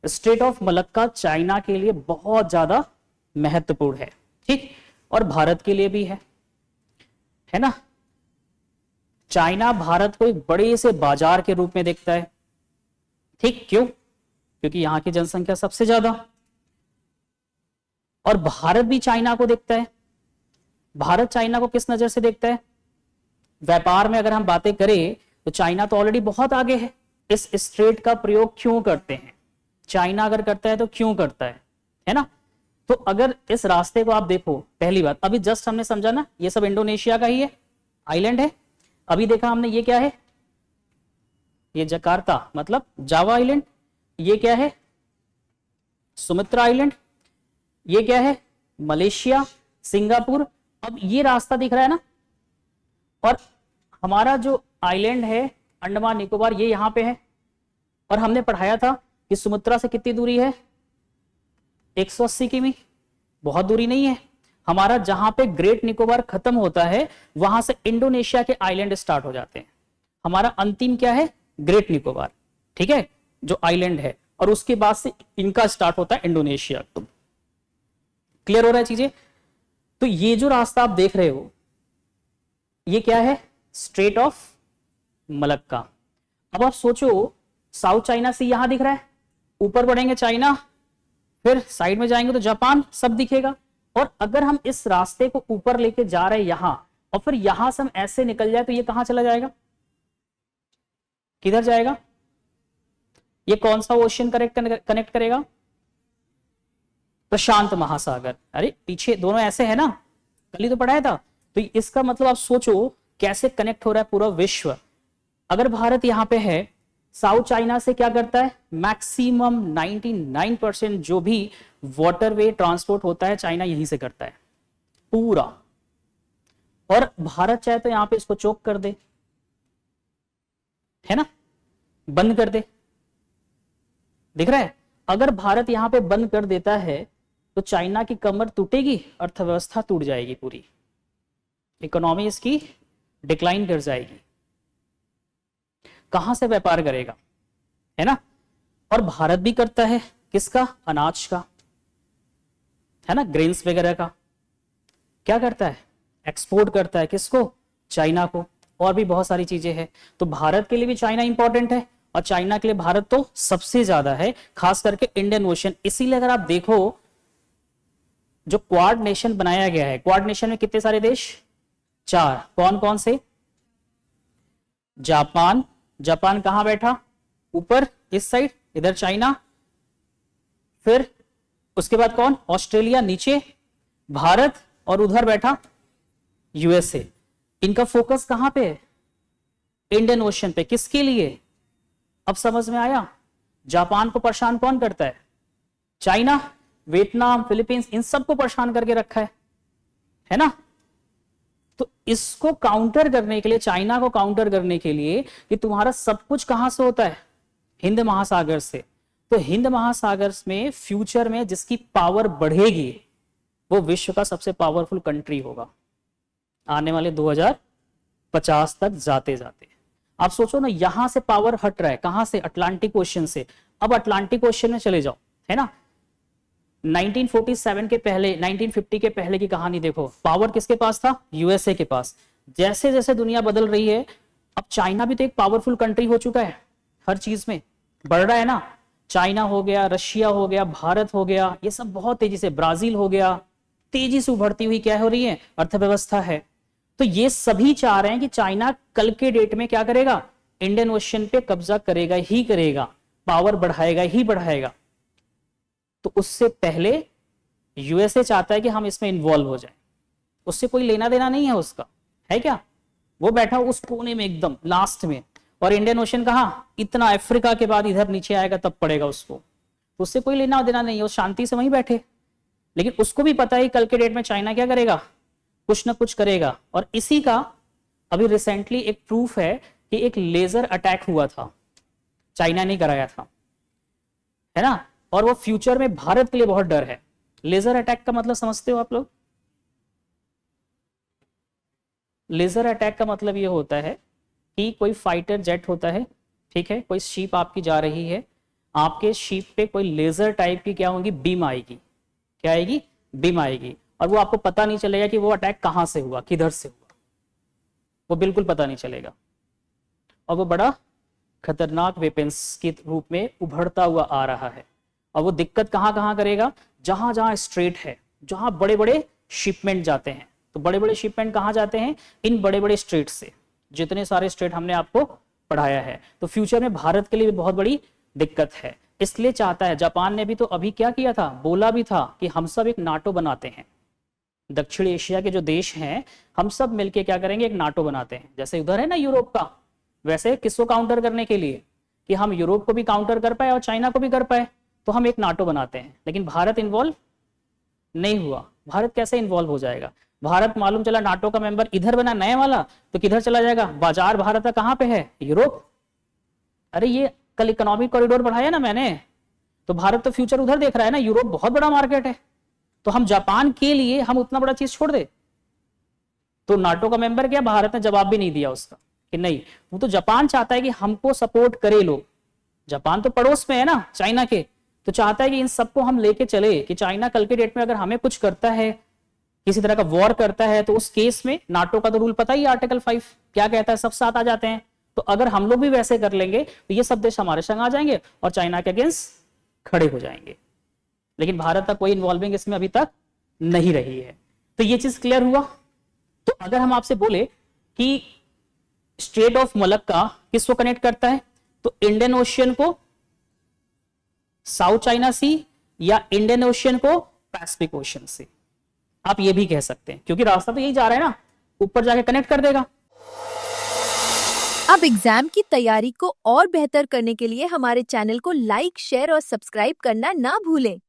Straight of Malacca China के लिए बहुत ज्यादा महत्वपूर्ण है, ठीक, और भारत के लिए भी है ना। चाइना भारत को एक बड़े से बाजार के रूप में देखता है, ठीक, क्यों? क्योंकि यहां की जनसंख्या सबसे ज्यादा, और भारत भी चाइना को देखता है। भारत चाइना को किस नजर से देखता है? व्यापार में अगर हम बातें करें तो चाइना तो ऑलरेडी बहुत आगे है। इस स्ट्रेट का प्रयोग क्यों करते हैं? चाइना अगर करता है तो क्यों करता है ना। तो अगर इस रास्ते को आप देखो, पहली बात, अभी जस्ट हमने समझा ना, ये सब इंडोनेशिया का ही है, आइलैंड है। अभी देखा हमने, ये क्या है? ये जकार्ता मतलब जावा आइलैंड। ये क्या है? सुमित्रा आइलैंड। ये क्या है? Malaysia, Singapore. अब ये रास्ता दिख रहा है ना, और हमारा जो आइलैंड है अंडमान निकोबार, ये यहां पे है। और हमने पढ़ाया था कि सुमित्रा से कितनी दूरी है? 180 किमी, बहुत दूरी नहीं है। हमारा जहां पे ग्रेट निकोबार खत्म होता है वहां से इंडोनेशिया के आइलैंड स्टार्ट हो जाते हैं। हमारा अंतिम क्या है? ग्रेट निकोबार, ठीक है, जो आइलैंड है, और उसके बाद से इनका स्टार्ट होता है इंडोनेशिया। क्लियर हो रहा है चीजें? तो ये जो रास्ता आप देख रहे हो, ये क्या है? Straight of Malacca. अब आप सोचो, साउथ चाइना सी यहां दिख रहा है, ऊपर बढ़ेंगे चाइना, फिर साइड में जाएंगे तो जापान, सब दिखेगा। और अगर हम इस रास्ते को ऊपर लेके जा रहे हैं यहां, और फिर यहां से हम ऐसे निकल जाए तो ये कहां चला जाएगा? किधर जाएगा? ये कौन सा ओशियन कनेक्ट करेगा? प्रशांत महासागर। अरे पीछे दोनों ऐसे है ना, कल ही तो पढ़ाया था। तो इसका मतलब आप सोचो कैसे कनेक्ट हो रहा है पूरा विश्व। अगर भारत यहां पे है, साउथ चाइना से क्या करता है? मैक्सिमम 99% जो भी वाटरवे ट्रांसपोर्ट होता है चाइना यहीं से करता है पूरा। और भारत चाहे तो यहां पे इसको चोक कर दे, है ना, बंद कर दे। दिख रहा है? अगर भारत यहां पे बंद कर देता है तो चाइना की कमर टूटेगी, अर्थव्यवस्था टूट जाएगी, पूरी इकोनॉमी इसकी डिक्लाइन कर जाएगी। कहां से व्यापार करेगा, है ना। और भारत भी करता है किसका? अनाज का, है ना, ग्रेन्स वगैरह का। क्या करता है? एक्सपोर्ट करता है किसको? चाइना को। और भी बहुत सारी चीजें हैं। तो भारत के लिए भी चाइना इंपॉर्टेंट है, और चाइना के लिए भारत तो सबसे ज्यादा है, खास करके इंडियन ओशन। इसीलिए अगर आप देखो, जो क्वाड नेशन बनाया गया है, क्वाड नेशन में कितने सारे देश? 4। कौन कौन से? जापान। जापान कहां बैठा? ऊपर इस साइड, इधर चाइना। फिर उसके बाद कौन? ऑस्ट्रेलिया नीचे, भारत, और उधर बैठा यूएसए। इनका फोकस कहां पे है? इंडियन ओशन पे। किसके लिए? अब समझ में आया? जापान को परेशान कौन करता है? चाइना। वियतनाम, फिलीपींस, इन सबको परेशान करके रखा है ना। तो इसको काउंटर करने के लिए, चाइना को काउंटर करने के लिए, कि तुम्हारा सब कुछ कहां से होता है? हिंद महासागर से। तो हिंद महासागर में फ्यूचर में जिसकी पावर बढ़ेगी वो विश्व का सबसे पावरफुल कंट्री होगा आने वाले 2050 तक जाते जाते। आप सोचो ना, यहां से पावर हट रहा है, कहां से? अटलांटिक ओशन से। अब अटलांटिक ओशन में चले जाओ, है ना। 1947 के पहले, 1950 के पहले की कहानी देखो, पावर किसके पास था? यूएसए के पास। जैसे जैसे दुनिया बदल रही है, अब चाइना भी तो एक पावरफुल कंट्री हो चुका है, हर चीज में बढ़ रहा है ना। चाइना हो गया, रशिया हो गया, भारत हो गया, ये सब बहुत तेजी से, ब्राजील हो गया, तेजी से उभरती हुई क्या हो रही है? अर्थव्यवस्था है। तो ये सभी चाह रहे हैं कि चाइना कल के डेट में क्या करेगा? इंडियन ओशन पे कब्जा करेगा ही करेगा, पावर बढ़ाएगा ही बढ़ाएगा। तो उससे पहले यूएसए चाहता है कि हम इसमें इन्वॉल्व हो जाए। उससे कोई लेना देना नहीं है उसका, है क्या? वो बैठा उस कोने में एकदम लास्ट में, और इंडियन ओशन कहां? इतना अफ्रीका के बाद इधर नीचे आएगा तब पड़ेगा उसको। तो उससे कोई लेना देना नहीं है, वो शांति से वहीं बैठे। लेकिन उसको भी पता है कल के डेट में चाइना क्या करेगा? कुछ ना कुछ करेगा। और इसी का अभी रिसेंटली एक प्रूफ है कि एक लेजर अटैक हुआ था, चाइना ने कराया था, है ना। और वो फ्यूचर में भारत के लिए बहुत डर है। लेजर अटैक का मतलब समझते हो आप लोग? लेजर अटैक का मतलब ये होता है कि कोई फाइटर जेट होता है, ठीक है, कोई शिप आपकी जा रही है, आपके शिप पे कोई लेजर टाइप की क्या होगी, बीम आएगी। क्या आएगी, बीम आएगी, और वो आपको पता नहीं चलेगा कि वो अटैक कहां से हुआ, किधर से हुआ, वो बिल्कुल पता नहीं चलेगा। और वो बड़ा खतरनाक वेपन्स के रूप में उभरता हुआ आ रहा है। और वो दिक्कत कहां कहां करेगा, जहां जहां स्ट्रेट है, जहां बड़े बड़े शिपमेंट जाते हैं। तो बड़े बड़े शिपमेंट कहां जाते हैं, इन बड़े बड़े स्ट्रेट से, जितने सारे स्ट्रेट हमने आपको पढ़ाया है। तो फ्यूचर में भारत के लिए भी बहुत बड़ी दिक्कत है। इसलिए चाहता है, जापान ने भी तो अभी क्या किया था, बोला भी था कि हम सब एक नाटो बनाते हैं। दक्षिण एशिया के जो देश हैं, हम सब मिलके क्या करेंगे, एक नाटो बनाते हैं। जैसे उधर है ना यूरोप का, वैसे किसको काउंटर करने के लिए कि हम यूरोप को भी काउंटर कर पाए और चाइना को भी कर पाए, तो हम एक नाटो बनाते हैं। लेकिन भारत इन्वॉल्व नहीं हुआ। भारत कैसे इन्वॉल्व हो जाएगा, भारत मालूम चला नाटो का मेंबर इधर बना नया वाला, तो किधर चला जाएगा, बाजार भारत का कहां पे है, यूरोप। अरे ये कल इकोनॉमिक कॉरिडोर बढ़ाया ना मैंने, तो भारत तो फ्यूचर उधर देख रहा है ना, यूरोप बहुत बड़ा मार्केट है, तो हम जापान के लिए हम उतना बड़ा चीज छोड़ दे। तो नाटो का मेंबर क्या, भारत ने जवाब भी नहीं दिया उसका कि नहीं, वो तो जापान चाहता है कि हमको सपोर्ट करे लोग। जापान तो पड़ोस में है ना चाइना के, तो चाहता है कि इन सबको हम लेके चले कि चाइना कल के डेट में अगर हमें कुछ करता है, किसी तरह का वॉर करता है, तो उस केस में नाटो का तो रूल पता ही, आर्टिकल 5 क्या कहता है, सब साथ आ जाते हैं। तो अगर हम लोग भी वैसे कर लेंगे तो ये सब देश हमारे संग आ जाएंगे और चाइना के अगेंस्ट खड़े हो जाएंगे। लेकिन भारत का कोई इन्वॉल्विंग इसमें अभी तक नहीं रही है। तो ये चीज क्लियर हुआ। तो अगर हम आपसे बोले कि स्ट्रेट ऑफ मलक्का किसको कनेक्ट करता है, तो इंडियन ओशियन को साउथ चाइना सी, या इंडियन ओशियन को पैसिफिक ओशियन से, आप ये भी कह सकते हैं, क्योंकि रास्ता तो यही जा रहा है ना, ऊपर जाके कनेक्ट कर देगा। अब एग्जाम की तैयारी को और बेहतर करने के लिए हमारे चैनल को लाइक, शेयर और सब्सक्राइब करना ना भूलें।